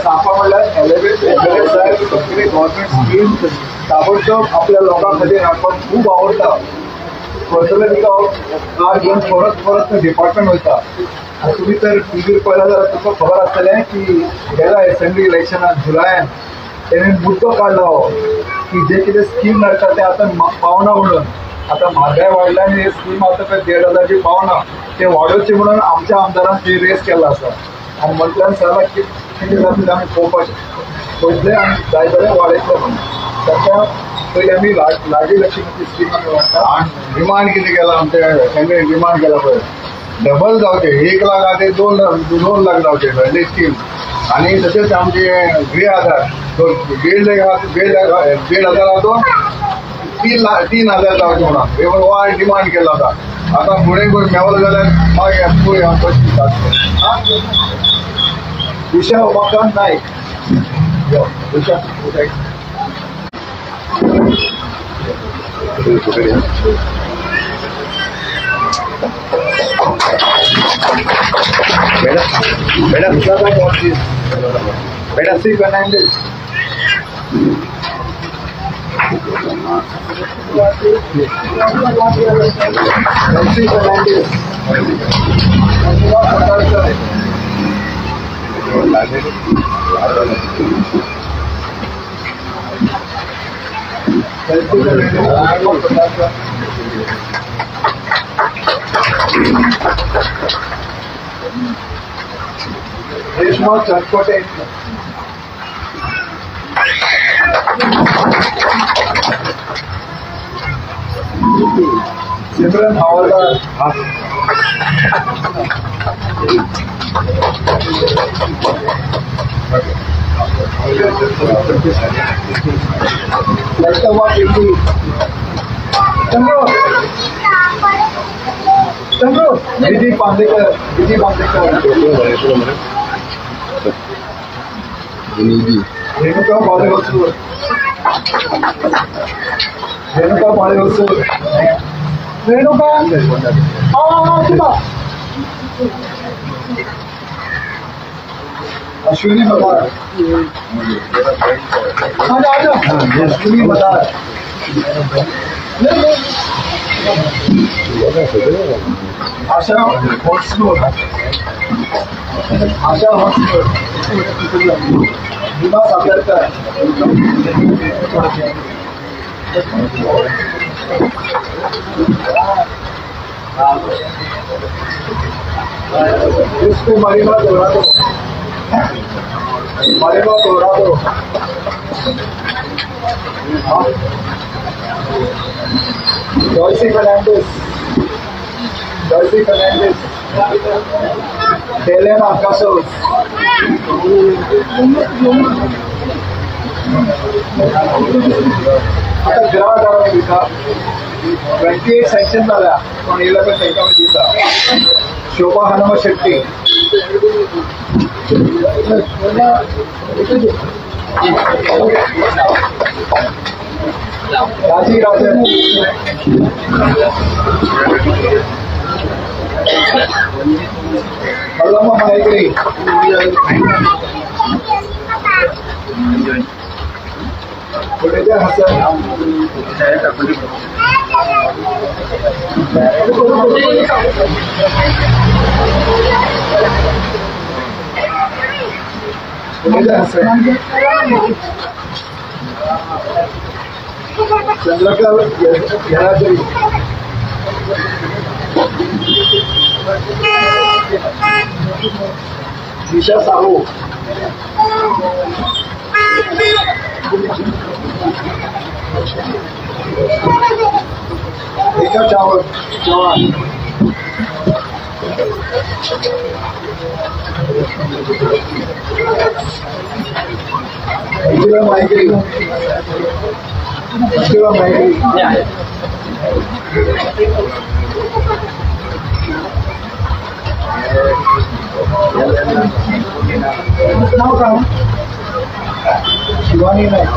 सापा म्हणल्यार एलिवेट जाय सगळे गव्हर्मेंट स्कीम ताबडतोब आपल्या लोकांखातीर हाडपाक खूब आवडटा. पर्सनली तुका आज घेवन परत परत डिपार्टमेंट वयता. तुम्ही तर टीव्हीर पळयला जाल्यार तुका खबर आसतलें की गेल्या असेंब्ली इलेक्शनाक जुलायान तेणें मुद्दो काडलो की जे कितें स्कीम मेळटा ते आतां पावना म्हणून. आतां म्हारगाय वाडल्या आनी हे स्कीम आतां पळय 1,500 बी पावना ते वाडोवचे म्हणून आमच्या आमदारान ती रेस केला आसा. आनी मंत्र्यान सांगलां कितें जाता तें आमी पळोवपाचें पयतले आनी जाय जाल्यार वाडयतले म्हणून. ताच्या पयलीं आमी लाडली लक्ष्मीची स्कीम आमी वाडटा. आणि डिमांड कितें केला आमच्या तेंगे डिमांड केला पळय डबल जावचे 1 लाख आहा ते 2 लाख जावचे स्कीम. आणि तशेंच आमचे गृह आधार तो 1,500 आहा तो 3,000 जावचे म्हणून हे हो डिमांड केला होता. आता फुडें कोण मेवलो जाल्यार मागीर पळोवया कशें जाता. उषा उमाकांत नायक उषा बेटा सी फर्नांडिस रेशमा चटपटे सिमरन हवालदार लड़का पिंडी विजय पांडेकर रेणुका बाळेवसू रेणुका अश्विनी मदार अश्विनी मदार आशा हॉटस्नोर भीमा सापडकर इसको मारिमा दोरादो जॉयसी फर्नांडिस Helena Casos आता ग्राहक आला दिता 28 सेक्शन झाल्या पण येला पण संख्या दिता शोभा हनुम शेट्टी राजी राजन Paloma Maigri Khadija Hassan Chandrakal Yarajari Nisha Sahu Eka Chawan Shiva Maigri Shivani Naik